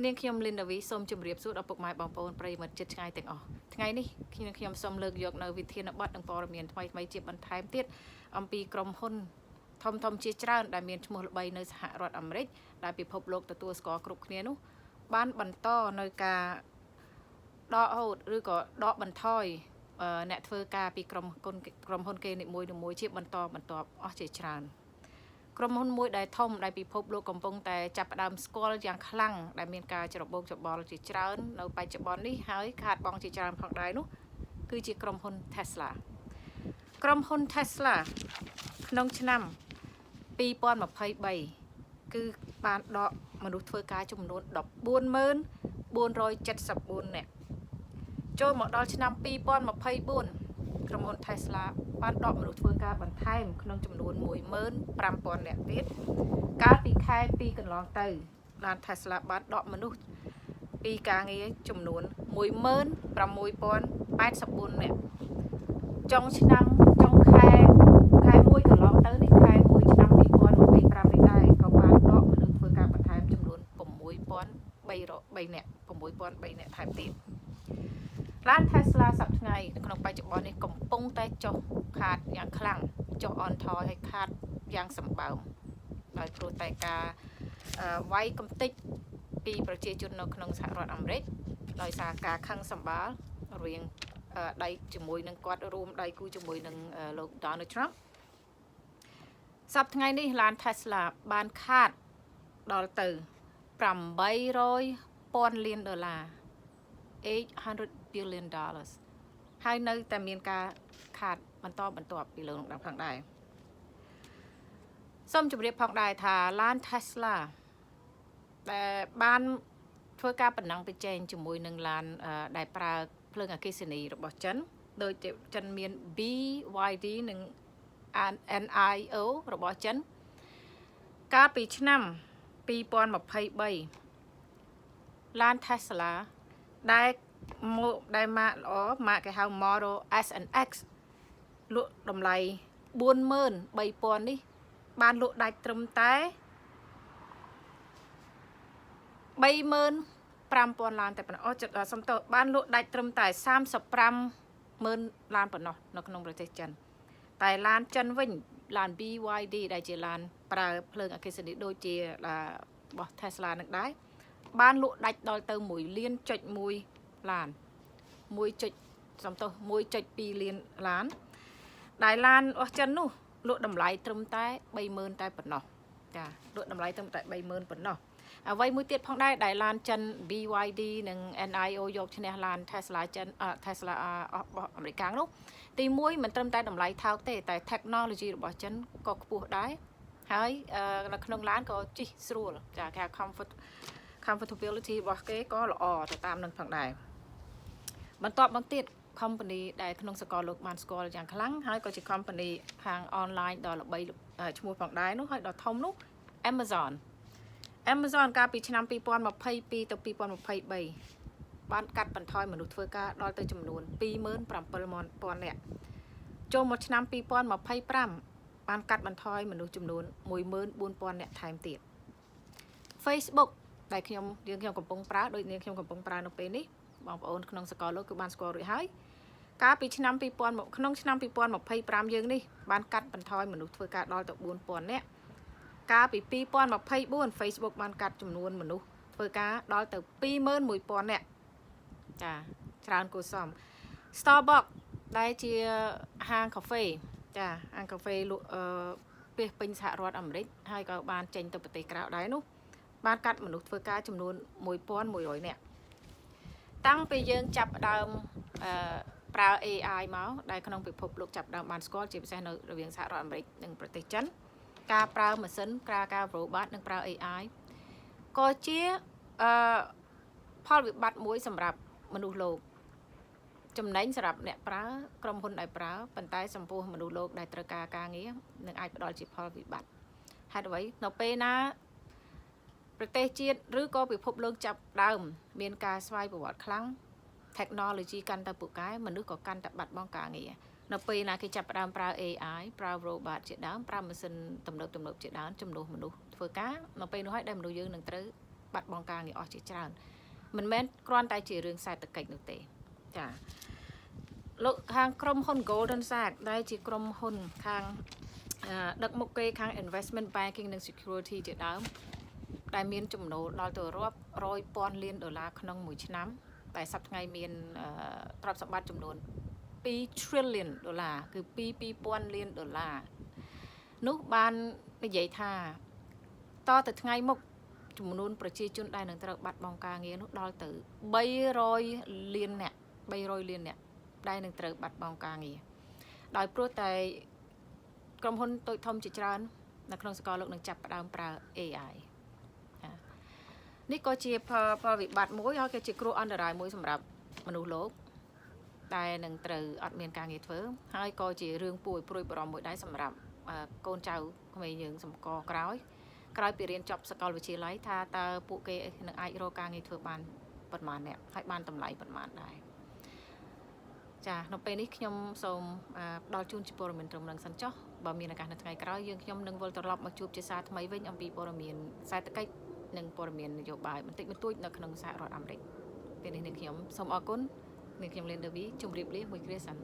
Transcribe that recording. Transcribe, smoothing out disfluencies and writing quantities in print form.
នាងខ្ញុំលីនដាវីសូមជម្រាបសួរដល់ពុកម៉ែបងប្អូនប្រិយមិត្តជិតឆ្ងាយទាំងអស់ថ្ងៃនេះខ្ញុំសូមលើកយកនៅវិធានបទនិងព័ត៌មានថ្មីៗជាបន្ថែមទៀតអំពីក្រុមហ៊ុនធំជាច្រើនដែលមានឈ្មោះល្បីនៅសហរដ្ឋអាមេរិកដែលពិភពលោកទទួលស្គាល់គ្រប់គ្នានោះបានបន្តនៅការដកហូតឬក៏ដកបន្ថយអ្នកធ្វើការពីក្រុមហ៊ុនគេនីមួយៗជាបន្តបន្ទាប់អស់ជាច្រើនក្រុមហ៊ុនមួយដែលធំដែលពិភពលោកកំពុងតែចាប់ផ្ដើមស្គាល់យ៉ាងខ្លាំងដែលមានការច្របូកច្របល់ជាច្រើននៅបច្ចុប្បន្ននេះហើយខាតបង់ជាច្រើនផងដែរនោះគឺជាក្រុមហ៊ុន Tesla ក្រុមហ៊ុន Tesla ក្នុងឆ្នាំ2023គឺបានដកមនុស្សធ្វើការចំនួន144,474 នាក់ចូលមកដល់ឆ្នាំ2024ក្រុមហ៊ុន Tesla បានដកមនុស្សធ្វើការបន្ថែមក្នុងចំនួន15,000 នាក់ទៀតកាលពីខែ2កន្លងទៅឡាន Tesla បានដកមនុស្សពីការងារចំនួន16,084 នាក់ចុងខែ1កន្លងទៅនេះខែ1ឆ្នាំ2025នេះដែរក៏បានដកមនុស្សធ្វើការបន្ថែមចំនួន6,303 នាក់ថែមទៀតឡាន Tesla សប្តាហ៍ថ្ងៃនៅក្នុងបច្ចុប្បន្ននេះកំពុងតែចុះខាតយ៉ាងខ្លាំងចុះអន់ថយហើយខាតយ៉ាងសម្បើមដោយព្រោះតែការវាយកំទេចពីប្រជាជននៅក្នុងសហរដ្ឋអាមេរិកដោយសារការខឹងសម្បាល់រវាងដៃជាមួយនឹងគាត់រួមដៃគូជាមួយនឹងលោក Donald Trump សប្តាហ៍ថ្ងៃនេះឡាន Tesla បានខាតដល់ទៅ800,000 លានដុល្លារ$800 billion ហើយនៅតែមានការខាតបន្តបន្ទាប់ពីលើនោះផងដែរសូមជម្រាបផងដែរថាឡាន Tesla ដែលបានធ្វើការបណ្ដឹងប្រជែងជាមួយនឹងឡានដែលប្រើភ្លើងអគ្គិសនីរបស់ចិនដោយចិនមាន BYD និង NIO របស់ចិនកាលពីឆ្នាំ2023ឡាន Tesla ដែលម៉ាកល្អម៉ាកគេហៅ Model S and X លក់តម្លៃ43,000នេះបានលក់ដាច់ត្រឹមតែ35,000 ឡានតែប៉ុណ្ណោះសំទោសបានលក់ដាច់ត្រឹមតែ35,000 ឡានប៉ុណ្ណោះនៅក្នុងប្រទេសចិនតែឡានចិនវិញឡាន BYD ដែលជាឡានប្រើភ្លើងអគ្គិសនីដូចជារបស់ Tesla នឹងដែរបានលក់ដាច់ដល់ទៅ1.1 លាន1.2 លានឡានដែលឡានរបស់ចិននោះលក់តម្លៃត្រឹមតែ30,000តែប៉ុណ្ណោះចាលក់តម្លៃត្រឹមតែ30,000ប៉ុណ្ណោះអ្វីមួយទៀតផងដែរដែលឡានចិន BYD និង NIO យកឈ្នះឡាន Tesla ចិនTesla របស់អាមេរិកនោះទី1មិនត្រឹមតែតម្លៃថោកទេតែ technology របស់ចិនក៏ខ្ពស់ដែរហើយនៅក្នុងឡានក៏ជិះស្រួលចាគេ comfortability របស់គេក៏ល្អទៅតាមនឹងផងដែរបន្ទាប់មកទៀត company ដែលក្នុងសកលលោកបានស្គាល់យ៉ាងខ្លាំងហើយក៏ជា company ខាង online ដ៏ល្បីឈ្មោះផងដែរនោះហើយដ៏ធំនោះ Amazon កាលពីឆ្នាំ2022ទៅ2023បានកាត់បន្ថយមនុស្សធ្វើការដល់ទៅចំនួន27,000 នាក់ចូលមកឆ្នាំ2025បានកាត់បន្ថយមនុស្សចំនួន14,000 នាក់ថែមទៀត Facebook ដែលយើងកំពុងប្រើដូចនាងខ្ញុំកំពុងប្រើនៅពេលនេះបងប្អូនក្នុងសកលលោកគឺបានស្គាល់រួចហើយកាលពីឆ្នាំក្នុងឆ្នាំ2025យើងនេះបានកាត់បន្ថយមនុស្សធ្វើការដល់ទៅ4,000 នាក់កាលពី2024 Facebook បានកាត់ចំនួនមនុស្សធ្វើការដល់ទៅ21,000 នាក់ចាច្រើនគួរសម Starbucks ដែលជាហាងកាហ្វេចាហាងកាហ្វេលក់ពាសពេញសហរដ្ឋអាមេរិកហើយក៏បានចេញទៅប្រទេសក្រៅដែរនោះបានកាត់មនុស្សធ្វើការចំនួន1,100 នាក់តាំងពីយើងចាប់ផ្ដើមប្រើ AI មកដែលក្នុងពិភពលោកចាប់ផ្ដើមបានស្គាល់ជាពិសេសនៅរវាងសហរដ្ឋអាមេរិកនិងប្រទេសចិនការប្រើម៉ាស៊ីនការ robot និងប្រើ AI ក៏ជាផលវិបត្តិមួយសម្រាប់មនុស្សលោកចំណេញសម្រាប់អ្នកប្រើក្រុមហ៊ុនដែលប្រើប៉ុន្តែចំពោះមនុស្សលោកដែលត្រូវការការងារនឹងអាចផ្ដល់ជាផលវិបត្តិហេតុអ្វីនៅពេលណាប្រទេសជាតិឬក៏ពិភពលោកចាប់ដើមមានការស្វ័យប្រវត្តិខ្លាំង technology កាន់តែពូកែមនុស្សក៏កាន់តែបាត់បង់ការងារនៅពេលណាគេចាប់ផ្ដើមប្រើ AI ប្រើ robot ជាដើមប្រើម៉ាស៊ីនទំនើបជាដើមជំនួសមនុស្សធ្វើការនៅពេលនោះហើយដែលមនុស្សយើងនឹងត្រូវ បាត់បង់ការងារអស់ជាច្រើនមិនមែនគ្រាន់តែជារឿងសេដ្ឋកិច្ចនោះទេចាលោកខាងក្រុមហ៊ុន Golden Sachs ដែលជាក្រុមហ៊ុនខាងដឹកមុខគេខាង investment banking និង security ជាដើមដែលមានចំណូលដល់ទៅរាប់រយពាន់លានដុល្លារក្នុងមួយឆ្នាំតែសប្តាហ៍ថ្ងៃមានទ្រព្យសម្បត្តិចំនួន2 trillion ដុល្លារគឺ2000លានដុល្លារនោះបាននិយាយថាតទៅថ្ងៃមុខចំនួនប្រជាជនដែលនឹងត្រូវបាត់បង់ការងារនោះដល់ទៅ300លាននាក់ដែលនឹងត្រូវបាត់បង់ការងារដោយព្រោះតែក្រុមហ៊ុនតូចធំជាច្រើននៅក្នុងសកលលោកនឹងចាប់ផ្ដើមប្រើ AI នេះក៏ជាផលវិបត្តិមួយហើយក៏ជាគ្រោះអន្តរាយមួយសម្រាប់មនុស្សលោកតែនឹងត្រូវអត់មានការងារធ្វើហើយក៏ជារឿងពួយព្រួយបារម្ភមួយដែរសម្រាប់កូនចៅក្មេងយើងសម្គាល់ក្រោយពីរៀនចប់សាកលវិទ្យាល័យថាតើពួកគេនឹងអាចរកការងារធ្វើបានប៉ុន្មានអ្នកហើយបានតម្លៃប៉ុន្មានដែរចានៅពេលនេះខ្ញុំសូមផ្ដល់ជូនជាព័ត៌មានត្រឹមនឹងសិនចុះបើមានឱកាសនៅថ្ងៃក្រោយយើងខ្ញុំនឹងវិលត្រឡប់មកជួបជាសារថ្មីវិញអំពីព័ត៌មានសេដ្ឋកិច្ចនិងព័ត៌មាននយោបាយបន្តិចបន្តួចនៅក្នុងសហរដ្ឋអាមេរិកពេលនេះនាងខ្ញុំសូមអរគុណនាងខ្ញុំលេនដាវីជម្រាបលាមួយគ្រាសិន